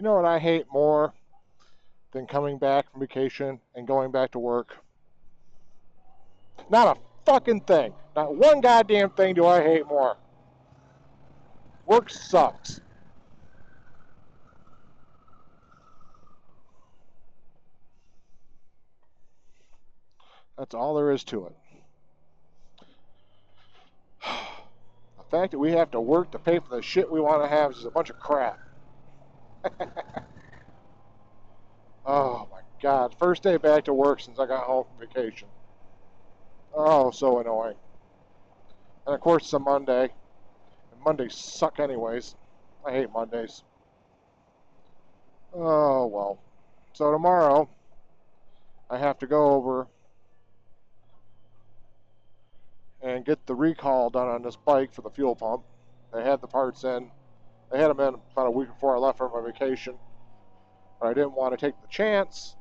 You know what I hate more than coming back from vacation and going back to work? Not a fucking thing. Not one goddamn thing do I hate more. Work sucks. That's all there is to it. The fact that we have to work to pay for the shit we want to have is a bunch of crap. Oh my God. First day back to work since I got home from vacation. Oh, so annoying. And of course it's a Monday. And Mondays suck anyways. I hate Mondays. Oh well. So tomorrow I have to go over and get the recall done on this bike for the fuel pump. They had the parts in. They had them in about a week before I left for my vacation. But I didn't want to take the chance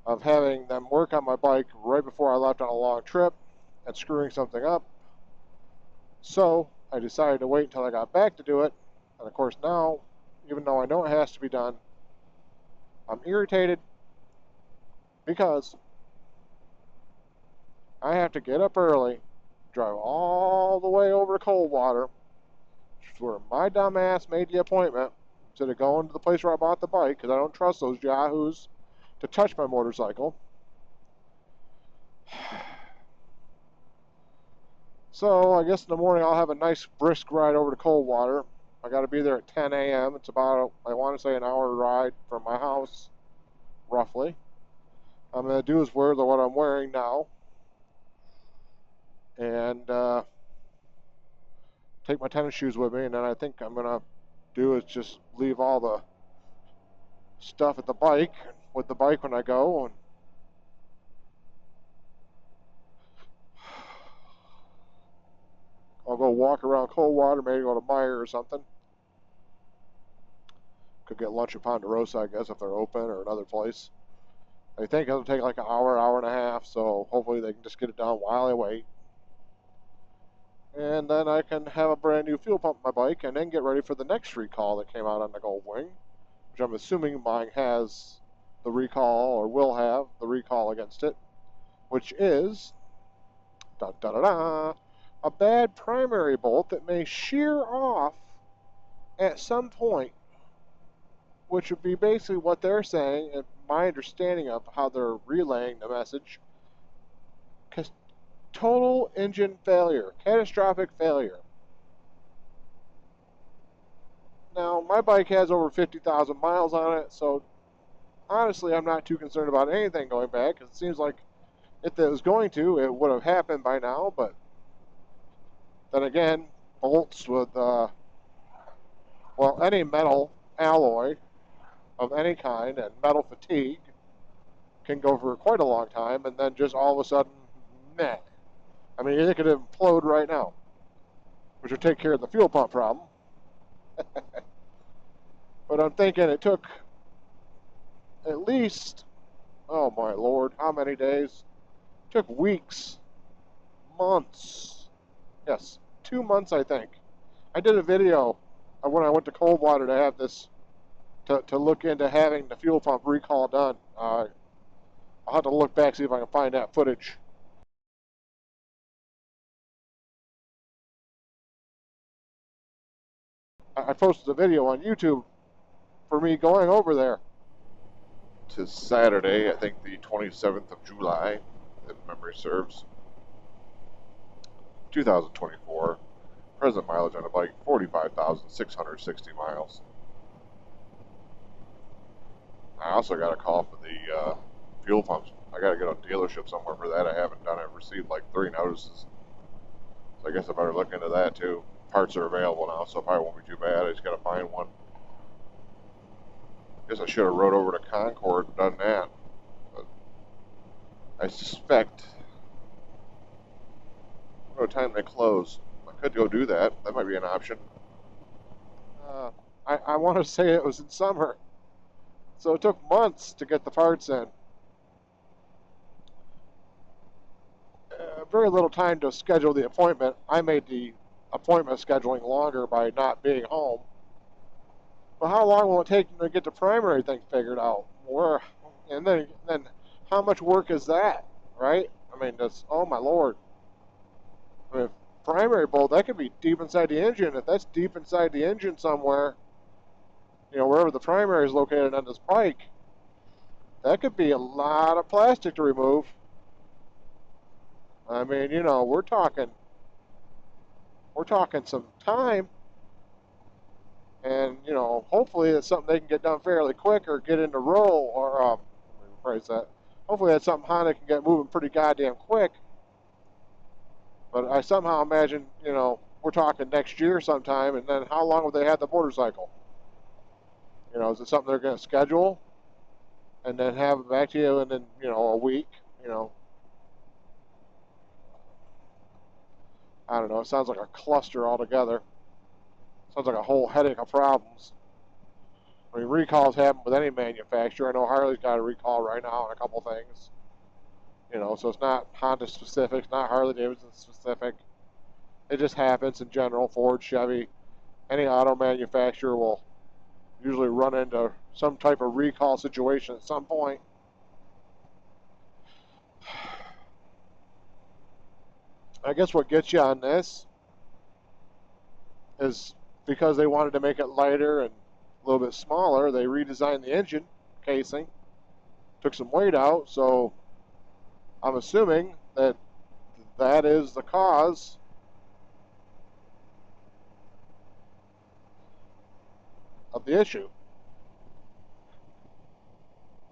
of having them work on my bike right before I left on a long trip and screwing something up. So I decided to wait until I got back to do it. And of course now, even though I know it has to be done, I'm irritated because I have to get up early, drive all the way over to Coldwater, which is where my dumb ass made the appointment, instead of going to the place where I bought the bike, because I don't trust those yahoos to touch my motorcycle. So I guess in the morning I'll have a nice brisk ride over to Coldwater. I got to be there at 10 a.m. It's about, I want to say, an hour ride from my house, roughly. I'm going to do is wear what I'm wearing now, and take my tennis shoes with me, and then I think I'm going to do is just leave all the stuff at the bike, with the bike when I go, and I'll go walk around Coldwater, maybe go to Meijer or something. Could get lunch at Ponderosa, I guess, if they're open, or another place. I think it'll take like an hour, hour and a half, so hopefully they can just get it done while I wait. And then I can have a brand new fuel pump on my bike and then get ready for the next recall that came out on the Goldwing, which I'm assuming mine has the recall, or will have the recall against it, which is a bad primary bolt that may shear off at some point, which would be basically what they're saying, and my understanding of how they're relaying the message. Total engine failure, catastrophic failure. Now, my bike has over 50,000 miles on it, so honestly, I'm not too concerned about anything going back, because it seems like if it was going to, it would have happened by now, but then again, bolts with, well, any metal alloy of any kind and metal fatigue can go for quite a long time, and then just all of a sudden, meh. I mean, it could implode right now, which would take care of the fuel pump problem. But I'm thinking it took at least, oh my Lord, how many days? It took weeks, months. Yes, 2 months, I think. I did a video when I went to Coldwater to have this, to look into having the fuel pump recall done. I'll have to look back, see if I can find that footage. I posted a video on YouTube for me going over there. To Saturday, I think the 27th of July, if memory serves. 2024. Present mileage on a bike, 45,660 miles. I also got a call for the fuel pumps. I got to get a dealership somewhere for that. I haven't done it. I've received like 3 notices. So I guess I better look into that too. Parts are available now, so it probably won't be too bad. I just got to find one. Guess I should have rode over to Concord and done that. But I suspect, what time they close? I could go do that. That might be an option. I want to say it was in summer. So it took months to get the parts in. Very little time to schedule the appointment. I made the appointment scheduling longer by not being home. But how long will it take them to get the primary thing figured out? And then how much work is that, right? I mean, that's, oh my lord. I mean, primary bolt, that could be deep inside the engine. If that's deep inside the engine somewhere, you know, wherever the primary is located on this bike, that could be a lot of plastic to remove. I mean, you know, we're talking some time, and you know, hopefully it's something they can get done fairly quick or get into roll, or let me rephrase that. Hopefully that's something Honda can get moving pretty goddamn quick. But I somehow imagine, you know, we're talking next year sometime, and then how long would they have the motorcycle? You know, is it something they're going to schedule and then have it back to you in, you know, a week? You know, I don't know. It sounds like a cluster altogether. Sounds like a whole headache of problems. I mean, recalls happen with any manufacturer. I know Harley's got a recall right now on a couple things. You know, so it's not Honda specific, it's not Harley Davidson specific. It just happens in general. Ford, Chevy, any auto manufacturer will usually run into some type of recall situation at some point. I guess what gets you on this is because they wanted to make it lighter and a little bit smaller, they redesigned the engine casing, took some weight out, so I'm assuming that that is the cause of the issue.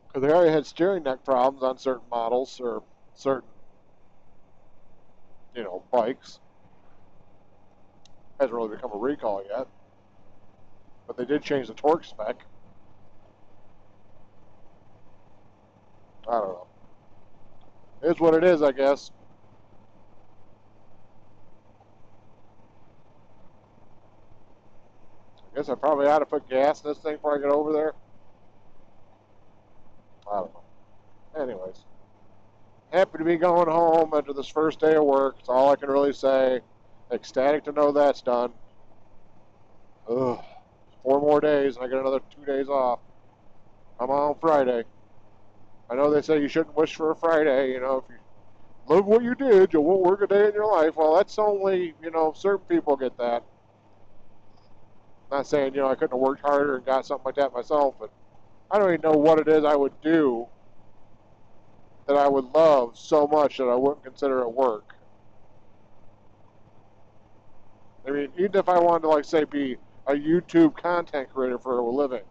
Because they already had steering neck problems on certain models or certain, you know, bikes. Hasn't really become a recall yet. But they did change the torque spec. I don't know. It is what it is, I guess. I guess I probably ought to put gas in this thing before I get over there. I don't know. Anyways. Happy to be going home after this first day of work. That's all I can really say. Ecstatic to know that's done. Ugh. 4 more days and I get another 2 days off. I'm on Friday. I know they say you shouldn't wish for a Friday. You know, if you love what you did, you won't work a day in your life. Well, that's only, you know, certain people get that. Not saying, you know, I couldn't have worked harder and got something like that myself, but I don't even know what it is I would do that I would love so much that I wouldn't consider it work. I mean, even if I wanted to, like, say, be a YouTube content creator for a living,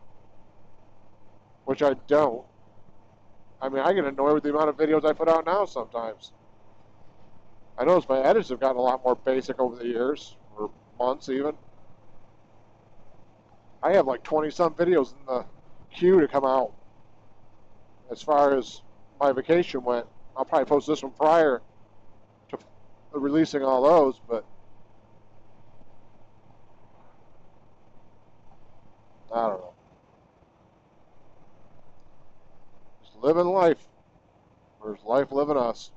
which I don't. I mean, I get annoyed with the amount of videos I put out now sometimes. I notice my edits have gotten a lot more basic over the years, or months even. I have like 20-some videos in the queue to come out as far as my vacation went. I'll probably post this one prior to releasing all those, but I don't know. Just living life. Or is life living us?